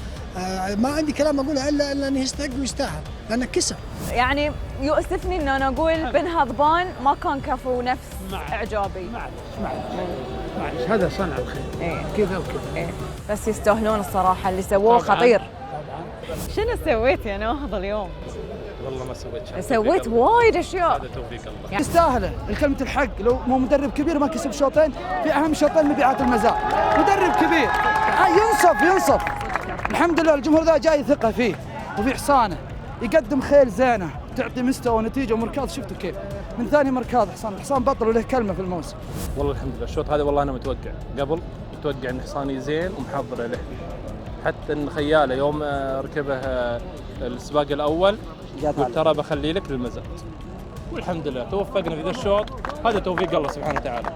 ما عندي كلام اقوله الا انه يستحق ويستاهل لانه كسب. يعني يؤسفني ان انا اقول بن هضبان ما كان كفو نفس اعجابي. معلش هذا صنع الخير. ايه كذا وكذا. ايه بس يستاهلون الصراحه، اللي سووه خطير. شنو سويت يا ناهض اليوم؟ والله ما سويت شيء. سويت وايد اشياء. هذا توفيق الله. يستاهله الكلمة الحق، لو مو مدرب كبير ما كسب شوطين في اهم شوطين مبيعات المزاد. مدرب كبير ينصف. الحمد لله الجمهور ذا جاي ثقة فيه وفي حصانه، يقدم خيل زينة تعطي مستوى ونتيجة ومركاض. شفتوا كيف من ثاني مركز الحصان بطل وله كلمه في الموسم. والله الحمد لله الشوط هذا والله انا متوقع قبل، متوقع ان حصاني زين ومحضر له، حتى ان خياله يوم ركبه السباق الاول قلت ترى بخلي لك للمزاد، والحمد لله توفقنا في ذا الشوط. هذا توفيق الله سبحانه وتعالى،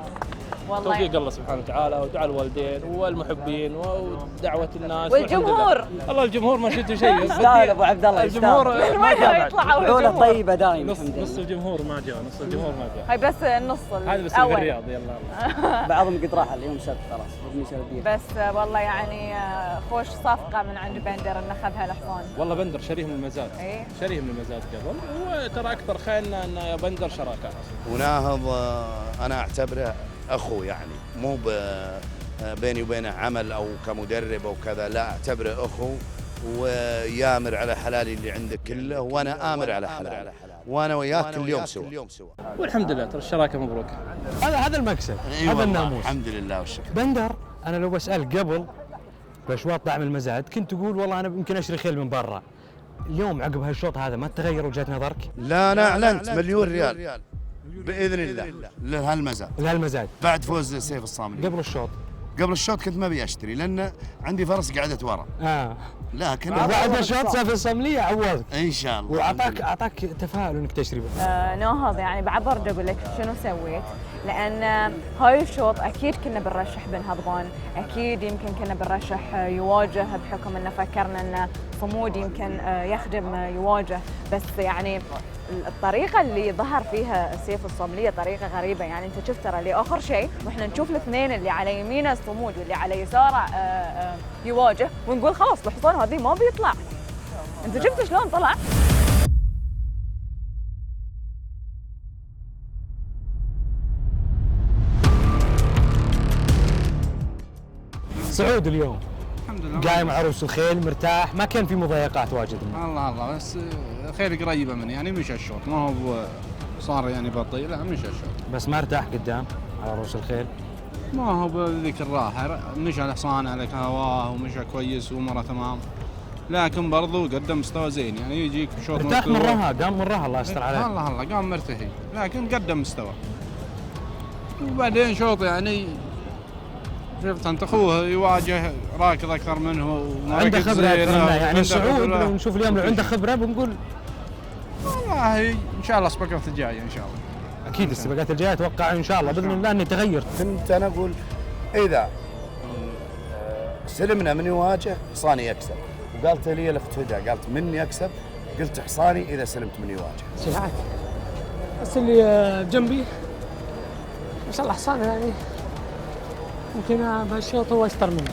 توفيق الله سبحانه وتعالى ودعاء الوالدين والمحبين ودعوة الناس والجمهور. الله الجمهور ما شفت شيء. يستاهل ابو عبد الله، الجمهور ما جاء بعد. عونه طيبه دائما. نص الجمهور ما جاء، نص الجمهور ما جاء. هاي بس النص هذا بس الأول. في الرياض. يلا بعضهم قد راح اليوم سبت خلاص. بس والله يعني خوش صفقة من عند بندر انه اخذها الحصان. والله بندر شريه من المزاد. ايه شريه من المزاد قبل، وترى اكثر خيلنا ان يا بندر شراكات. وناهض انا اعتبره اخو، يعني مو بيني وبينه عمل او كمدرب او كذا، لا اعتبره اخو، ويامر على حلالي اللي عندك كله وانا امر على حلالي، وانا وياك كل يوم سوا. والحمد لله ترى الشراكه مبروك. هذا المكسب، هذا الناموس. الحمد لله والشكر. بندر انا لو بسأل قبل باشواط دعم المزاد كنت تقول والله انا يمكن اشتري خيل من برا. اليوم عقب هالشوط هذا ما تغير وجهة نظرك؟ لا انا اعلنت مليون ريال باذن الله لهالمزاد بعد فوز سيف الصاملي. قبل الشوط كنت ما ابي اشتري لان عندي فرس قعدت ورا. لكن بعد الشوط سيف الصاملي عوضك ان شاء الله، واعطاك تفاؤل انك تشتري. ناهض يعني بعبر اقول لك شنو سويت، لان هاي الشوط اكيد كنا بنرشح بن هضبان، اكيد يمكن كنا بنرشح يواجه بحكم انه فكرنا ان صمود يمكن يخدم يواجه، بس يعني الطريقه اللي ظهر فيها سيف الصامليه طريقه غريبه. يعني انت شفت ترى لاخر شيء واحنا نشوف الاثنين اللي على يمينه صمود واللي على يساره يواجه، ونقول خلاص الحصان هذه ما بيطلع. انت شفت شلون طلع؟ سعود اليوم الحمد لله قايم عروس الخيل مرتاح، ما كان في مضايقات واجد. الله بس خيل قريبه مني يعني مشى الشوط، ما هو صار يعني بطيء، لا مشى الشوط. بس ما ارتاح قدام على عروس الخيل؟ ما هو بذيك الراحه، مشى الحصان على هواه ومشى كويس واموره تمام، لكن برضو قدم مستوى زين. يعني يجيك شوط ارتاح مرها، قام مرها الله يستر عليه. الله قام مرتهي، لكن قدم مستوى. وبعدين شوط يعني شفت انت اخوه يواجه راكض اكثر منه عنده خبره اكثر منه، يعني سعود لو نشوف اليوم لو عنده خبره بنقول والله ان شاء الله السباقات الجايه ان شاء الله. اكيد السباقات الجايه اتوقع ان شاء الله باذن الله اني تغيرت. كنت انا اقول اذا سلمنا من يواجه حصاني يكسب، وقالت لي الاخت هدى قالت من يكسب، قلت حصاني اذا سلمت من يواجه. سلعات بس اللي جنبي ما شاء الله حصان يعني يمكن بهالشوط هو اشطر مني.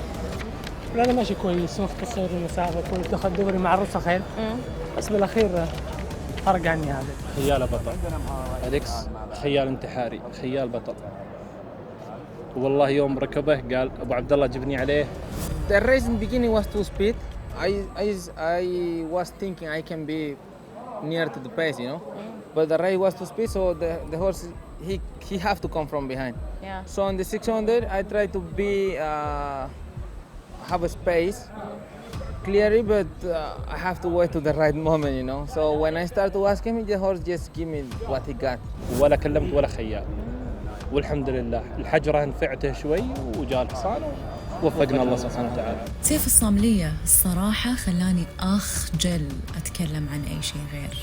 انا ماشي كويس مختصر المسافه كويس، دخل دوري مع الرصه خيل بس بالاخير فرق عني. هذا خيال بطل أليكس، خيال انتحاري، خيال بطل. والله يوم ركبه قال ابو عبد الله جبني عليه. The race in the beginning was too speed. I was thinking I can be near to the pace, you know. But the race was too speed, so the horse he have to come from behind. Yeah. So on the 600, I try to be have a space clearly, but I have to wait to the right moment, you know. So when I start to ask him, the horse just give me what he got. ولا كلمت ولا خيال، والحمد لله الحجره نفعته شوي وجاء الحصان ووفقنا الله سبحانه وتعالى. سيف الصامليه الصراحه خلاني اخجل اتكلم عن اي شيء غير.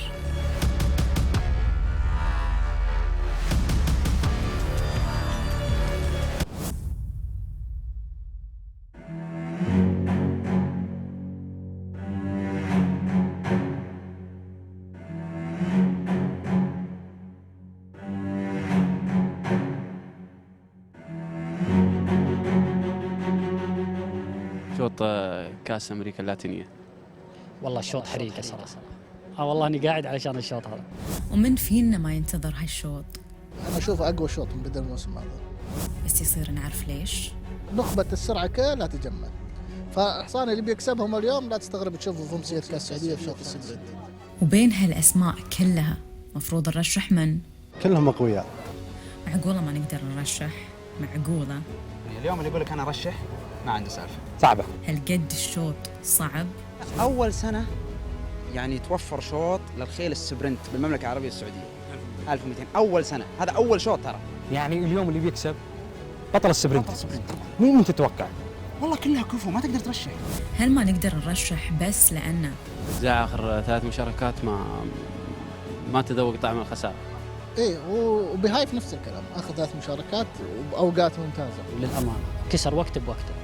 شوط كاس امريكا اللاتينيه. والله الشوط حريقه صراحه. والله اني قاعد علشان الشوط هذا. ومن فينا ما ينتظر هالشوط؟ انا اشوفه اقوى شوط من بدايه الموسم هذا. بس يصير نعرف ليش؟ نخبه السرعه كلها تجمد، فحصان اللي بيكسبهم اليوم لا تستغرب تشوفه في امسيه كاس السعوديه في شوط السبرنت. وبين هالاسماء كلها مفروض نرشح من؟ كلهم اقوياء. معقوله ما نقدر نرشح؟ معقوله؟ اليوم اللي يقول لك انا رشح ما عنده سالفه. صعبه. هالقد الشوط صعب؟ اول سنه يعني توفر شوط للخيل السبرنت بالمملكه العربيه السعوديه. 1200 اول سنه، هذا اول شوط ترى. يعني اليوم اللي بيكسب بطل السبرنت. مين تتوقع؟ والله كلها كفو، ما تقدر ترشح. هل ما نقدر نرشح بس لأنه فزاع آخر 3 مشاركات ما تذوق طعم الخسارة. ايه وبهايف نفس الكلام، اخذ 3 مشاركات وباوقات ممتازه. للامانه كسر وقت بوقته.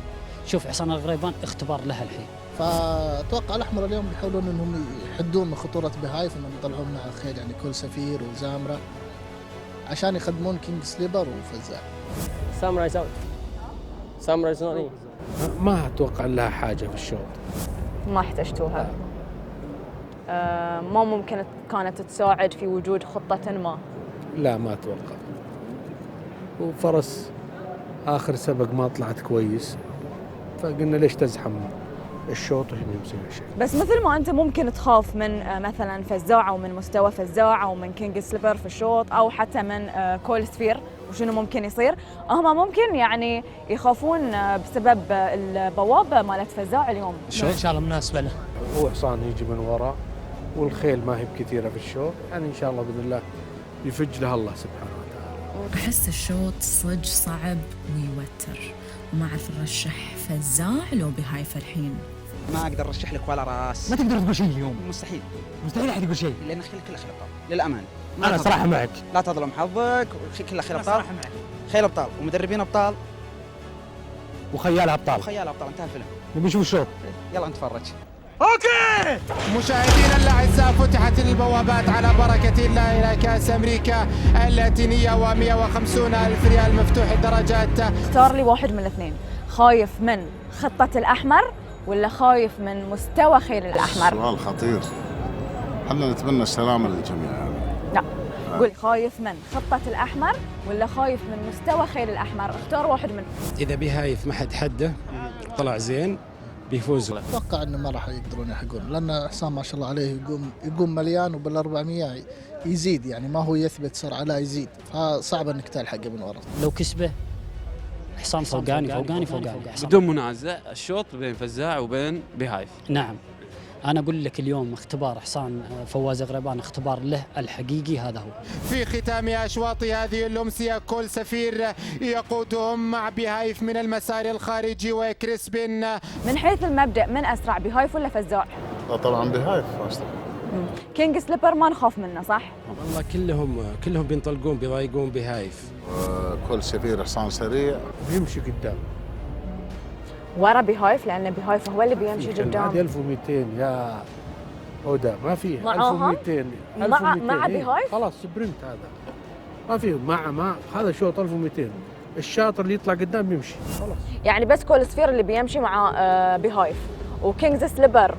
شوف حسام الغريبان اختبار لها الحين. فاتوقع الاحمر اليوم بيحاولون انهم يحدون من خطوره بهايف، انهم يطلعون مع الخيل يعني كل سفير وزامره عشان يخدمون كينج سليبر وفزاع. سامورايز اوت. سامورايز نوت. ما اتوقع لها حاجه في الشوط. ما احتجتوها. ما ممكن كانت تساعد في وجود خطة ما؟ لا ما اتوقع. وفرس اخر سبق ما طلعت كويس، فقلنا ليش تزحم الشوط وهي مسوي شيء. بس مثل ما انت ممكن تخاف من مثلا فزاع او من مستوى فزاع او من كينج سليبر في الشوط او حتى من كول سفير وشنو ممكن يصير، هم ممكن يعني يخافون بسبب البوابه مالت فزاع اليوم. الشوط ان شاء الله مناسبه له. هو حصان يجي من وراء والخيل ما هي بكثيره في الشوط، يعني ان شاء الله باذن الله يفج لها الله سبحانه وتعالى. أحس الشوط صج صعب ويوتر، وما أعرف نرشح فزاع لو بهايف الحين. ما اقدر ارشح لك ولا راس. ما تقدر تقول شيء اليوم. مستحيل. مستحيل احد يقول شيء. لان خيل كله خيل ابطال للامانه. انا صراحه معك. لا تظلم حظك، كله خيل ابطال. خيل ابطال ومدربين ابطال وخيال ابطال. وخيال ابطال، انتهى الفيلم. نبي نشوف الشوط. يلا نتفرج. اوكي مشاهدينا الاعزاء، فتحت البوابات على بركه الله الى كاس امريكا اللاتينيه و150 الف ريال مفتوح الدرجات. اختار لي واحد من الاثنين، خايف من خطه الاحمر ولا خايف من مستوى خيل الاحمر؟ سؤال خطير، احنا نتمنى السلامه للجميع يعني. لا قول خايف من خطه الاحمر ولا خايف من مستوى خيل الاحمر، اختار واحد منهم. اذا بهايف ما حد حده طلع زين بيفوز. اتوقع انه ما راح يقدرون يحقون، لان حسام ما شاء الله عليه يقوم مليان وبال400 يزيد، يعني ما هو يثبت سرعه، لا يزيد، فصعب انك تلحقه من ورا. لو كسبه حسام فوقاني. بدون منازع الشوط بين فزاع وبين بهايف. نعم أنا أقول لك اليوم اختبار حصان فواز غريبان، اختبار له الحقيقي هذا هو. في ختام أشواط هذه الأمسية كول سفير يقودهم مع بهايف من المسار الخارجي وكريسبين. من حيث المبدأ من أسرع، بهايف ولا فزاع؟ طبعا بهايف أسرع. كينج سليبر ما نخاف منه صح؟ والله كلهم بينطلقون بيضايقون بهايف. كول سفير حصان سريع بيمشي قدام ورا بهايف، لأن بهايف هو اللي بيمشي قدام. هذه 1200 يا هدى، ما في 1200 مع بهايف خلاص سبرنت هذا ما في مع هذا شوط 1200. الشاطر اللي يطلع قدام بيمشي خلاص. يعني بس كول سفير اللي بيمشي مع بهايف، وكينجز سليبر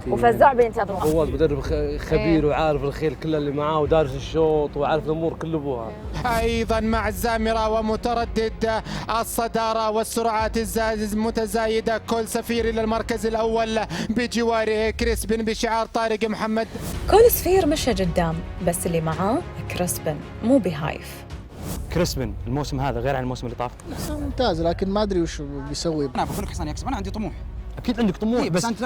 وفزاع بينتظروا. فواز مدرب خبير وعارف الخيل كله اللي معاه ودارس الشوط وعارف الامور كل ابوها. ايضا مع الزامره ومتردد الصداره والسرعات المتزايده كول سفير الى المركز الاول بجواره كريسبن بشعار طارق محمد. كول سفير مشى قدام، بس اللي معاه كريسبن مو بهايف. كريسبن الموسم هذا غير عن الموسم اللي طاف. ممتاز، لكن ما ادري وش بيسوي. انا بقول لك حسن يكسب، انا عندي طموح. اكيد عندك طموح، بس انت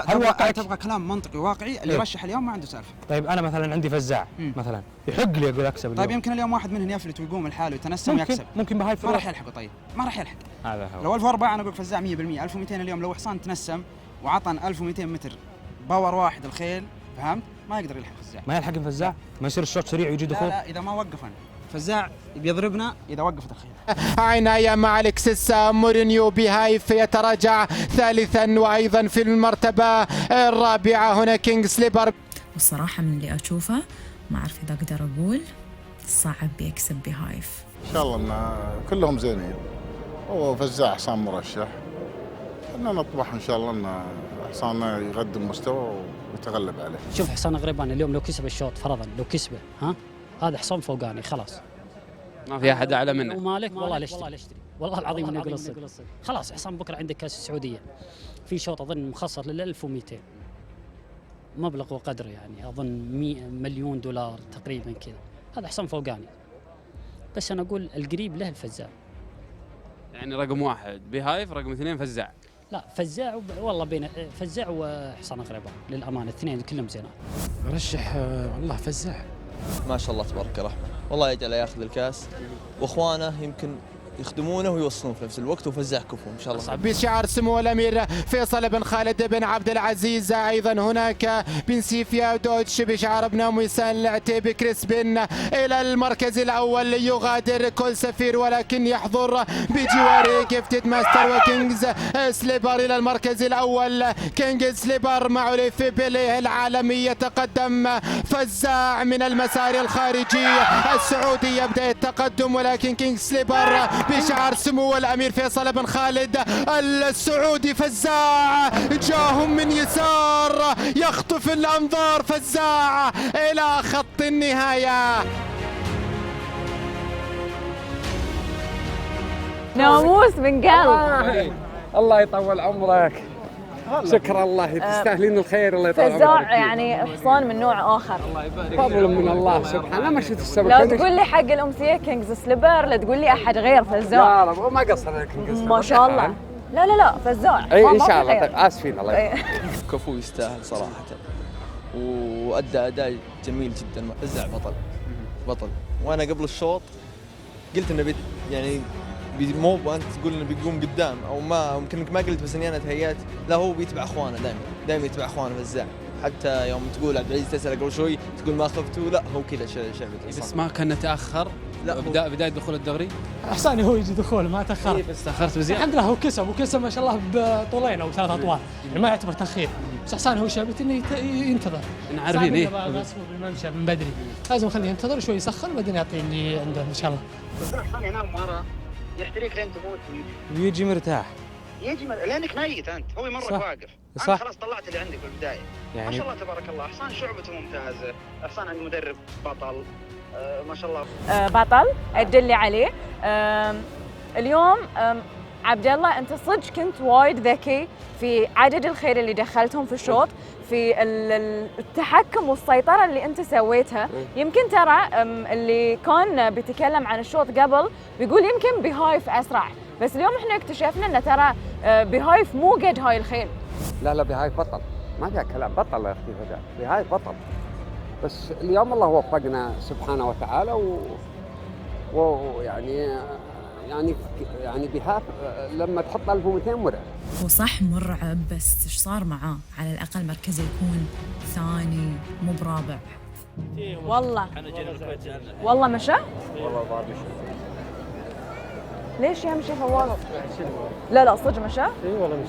تبغى كلام منطقي واقعي. اللي يرشح اليوم ما عنده سالفه. طيب انا مثلا عندي فزاع مثلا يحق لي اقول اكسب اليوم. طيب يمكن اليوم واحد منهم يفلت ويقوم الحال ويتنسم ويكسب. ممكن بهايف ما راح يلحقه. طيب ما راح يلحق. هذا هو. لو 1004 انا اقول فزاع 100%. 1200 اليوم لو حصان تنسم وعطن 1200 متر باور واحد الخيل، فهمت؟ ما يقدر يلحق فزاع. ما يلحق فزاع؟ ما يصير الشوط سريع ويجي دخول؟ لا اذا ما وقفنا فزاع بيضربنا اذا وقفت الخيل. عناية مع الكسيس مورينيو. بهايف يتراجع ثالثا وايضا في المرتبه الرابعه هنا كينج سليبر. والصراحه من اللي اشوفه ما اعرف اذا اقدر اقول صعب بيكسب بهايف. ان شاء الله ان كلهم زينين، هو فزاع حصان مرشح، احنا نطمح ان شاء الله ان حصاننا يقدم مستوى ويتغلب عليه. شوف حصان غريبان اليوم لو كسب الشوط فرضا، لو كسبه هذا حصان فوقاني خلاص، ما في احد اعلى منه. ومالك والله ليش والله العظيم اني اقول الصدق. خلاص حصان بكره عندك كاس السعوديه في شوط اظن مخصص لل 1200 مبلغ وقدره، يعني اظن 100 مليون دولار تقريبا كذا. هذا حصان فوقاني، بس انا اقول القريب له الفزاع. يعني رقم واحد بهايف، رقم اثنين فزاع. لا فزاع والله بين فزاع وحصان غريبان للامانه، الاثنين كلهم زينات. رشح والله فزاع. ما شاء الله تبارك الرحمن، والله يجعله ياخذ الكاس واخوانه يمكن يخدمونه ويوصلون في نفس الوقت، وفزع كفو ان شاء الله. بشعار سمو الامير فيصل بن خالد بن عبد العزيز. ايضا هناك بن سيفيا دوتش بشعار ابن موسان العتيبي كريسبين الى المركز الاول. يغادر كل سفير ولكن يحضر بجواره جفتد ماستر وكينجز سليبر الى المركز الاول. كينج سليبر مع أوليف بيليه العالمي يتقدم. فزاع من المسار الخارجي السعودي يبدا التقدم، ولكن كينج سليبر بشعار سمو الامير فيصل بن خالد السعودي. فزاع جاهم من يسار يخطف الانظار. فزاع الى خط النهايه. ناموس من قلب. الله يطول عمرك. شكرا الله، تستاهلين الخير. الله يطول عمرك. فزاع يعني حصان من نوع اخر. فضل من الله سبحانه. ما شفت السبب. لا تقول لي حق الامسيه كينجز سليبر، لا تقول لي احد غير فزاع. لا لا ما قصر كينجز ما شاء الله. لا لا لا فزاع. اي ان شاء الله. اسفين الله. كفو يستاهل صراحه، وادى اداء جميل جدا. فزاع بطل. وانا قبل الشوط قلت انه يعني مو انت تقول انه بيقوم قدام او ما يمكن ما قلت، بس اني انا تهيأت لا هو بيتبع اخوانه دائما يتبع اخوانه فزاع. حتى يوم تقول عبد العزيز تسأل قبل شوي تقول ما خفته، لا هو كذا شعبته. بس ما كان نتاخر. لا بدايه دخول الدوري حساني هو يجي دخول ما تاخر. بس تاخرت بزياده. الحمد لله هو كسب ما شاء الله بطولين او 3 اطوال، يعني ما يعتبر تاخير. بس حساني هو شابت انه ينتظر. عارفين ايه بالممشى من بدري، لازم نخليه ينتظر شوي يسخن وبعدين يعطي اللي عنده ان شاء الله. بس حسان ينام ورا يحتريك لين تموت ويجي مرتاح. لانك ميت انت، هو يمرك واقف. صح. انت خلاص طلعت اللي عندك في البدايه. يعني ما شاء الله تبارك الله. حسان شعبته ممتازه، حسان عند مدرب بطل. ما شاء الله. بطل ادلي عليه. اليوم عبد الله انت صدق كنت وايد ذكي في عدد الخيل اللي دخلتهم في الشوط، في التحكم والسيطره اللي انت سويتها. يمكن ترى اللي كان بيتكلم عن الشوط قبل بيقول يمكن بيهايف اسرع، بس اليوم احنا اكتشفنا ان ترى بيهايف مو قد هاي الخيل. لا بهايف بطل، ما فيها كلام. بطل يا اختي فداء، بهايف بطل. بس اليوم الله وفقنا سبحانه وتعالى يعني بهاف لما تحط 1200 مرعب. هو صح مرعب، بس ايش صار معاه؟ على الاقل مركزه يكون ثاني مو برابع. والله مشى؟ والله الظاهر مشى. ليش يمشي فواز؟ لا صدق مشى؟ اي والله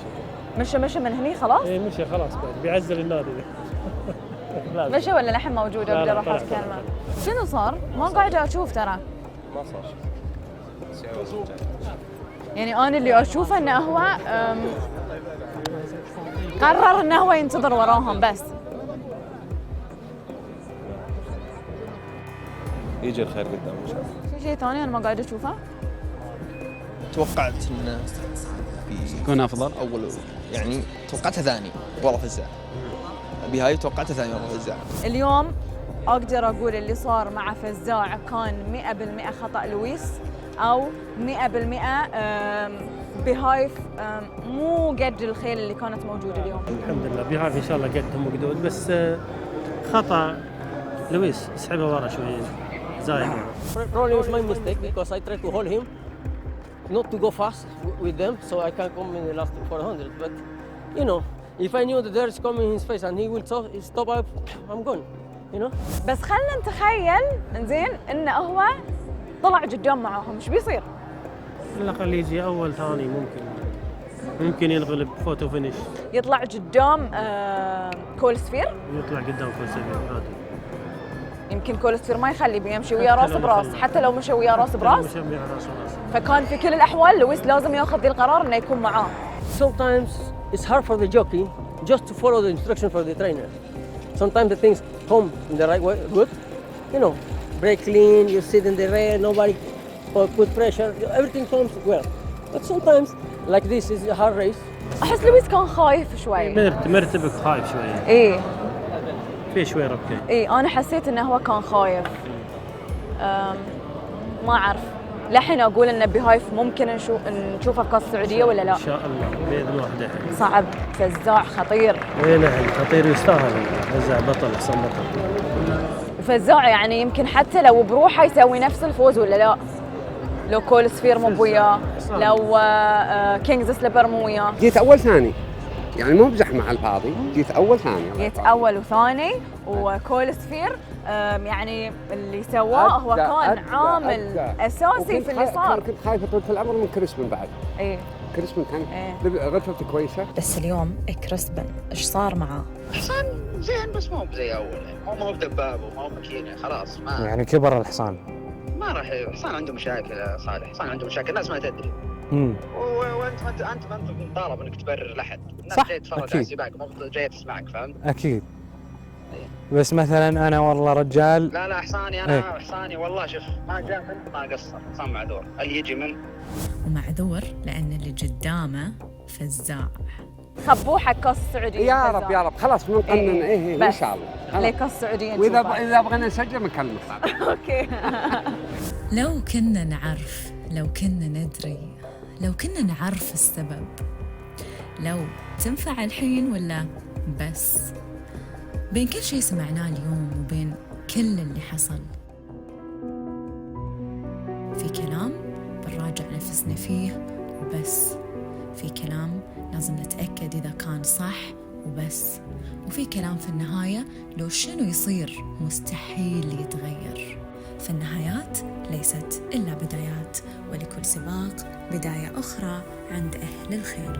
مشى من هني خلاص؟ اي مشى خلاص بعد بيعزل النادي. مشى ولا لحم موجود؟ اقدر اروح اتكلم. شنو صار؟ ما قاعده اشوف ترى. ما صار شيء. يعني انا اللي اشوفه انه هو قرر انه هو ينتظر وراهم بس. يجي الخير قدام ان شاء الله. في شيء ثاني انا ما قاعده اشوفه؟ توقعت انه يكون افضل. اول يعني توقعتها ثاني والله فزاع. بهاي توقعتها ثاني والله فزاع. اليوم اقدر اقول اللي صار مع فزاع كان 100% خطا لويس، او 100% بهايف مو قد الخيل اللي كانت موجوده اليوم. الحمد لله بهايف ان شاء الله قدهم وقدود، بس خطا لويس يسحبها ورا شوي زايد. Probably was my mistake because I tried to hold him, not to go fast with them, so I can come in the last 400. But you know, if I knew that there is coming in his face and he will stop up, I'm gone. You know. بس خلنا نتخيل انزين انه هو طلع قدام معاهم، ايش بيصير؟ على الاقل يجي اول ثاني، ممكن ينغلب فوتو فينيش. يطلع قدام كولسفير؟ يطلع قدام كولسفير عادي. يمكن كولسفير ما يخلي بيمشي ويا راس براس، حتى لو مشى ويا راس براس. فكان في كل الاحوال لويس لازم ياخذ ذي القرار انه يكون معاه. Sometimes it's hard for the jockey just to follow the instruction for the trainer. Sometimes the things come in the right way, good. You know, break clean, you sit in the rear, nobody put pressure, everything comes well. But sometimes, like this is a hard race. احس لويس كان خايف شوي. مرتبك خايف شوي. ايه. في شوي ربكه. ايه انا حسيت انه هو كان خايف. ما اعرف. لحين اقول ان بهايف ممكن نشوفه في كاس السعوديه ولا لا؟ ان شاء الله باذن واحده. صعب، فزاع خطير. اي نعم خطير يستاهل، فزاع بطل احسن بطل. فزاع يعني يمكن حتى لو بروحه يسوي نفس الفوز ولا لا؟ لو كول سفير مو بوياه، لو كينجز سليبر مو وياه. جيت اول ثاني، يعني مو بزحمه على الفاضي، جيت اول ثاني. جيت اول وثاني وكول سفير يعني اللي سواه هو كان عامل اساسي في اللي صار. كنت خايفه طول العمر من كريسبن بعد. ايه كريسبن كان غرفته كويسه. بس اليوم كريسبن ايش صار معاه؟ حصان زين بس مو زي اول، يعني مو بدباب ومو ماكينه، خلاص ما يعني كبر الحصان. ما راح. حصان عنده مشاكل يا صالح، حصان عنده مشاكل، الناس ما تدري. وانت ما انت مطالب انك تبرر لاحد، الناس جايه تتفرج على السباق مو جايه تسمعك، فهمت؟ اكيد. بس مثلا انا والله رجال. لا حصاني انا حصاني والله شوف ما جاء منه ما قصر، حصان معذور، اللي يجي منه ومعذور لان اللي قدامه فزاع. خبوه حق كاس السعوديه يا رب يا رب خلاص بنقنن ان شاء الله لكاس السعوديه. واذا بغينا نسجل بنكلمك. اوكي. لو كنا نعرف، لو كنا ندري، لو كنا نعرف السبب، لو تنفع الحين ولا بس؟ بين كل شيء سمعناه اليوم وبين كل اللي حصل، في كلام بنراجع نفسنا فيه وبس، في كلام لازم نتأكد إذا كان صح وبس، وفي كلام في النهاية لو شنو يصير مستحيل يتغير. فالنهايات ليست إلا بدايات، ولكل سباق بداية أخرى عند أهل الخيل.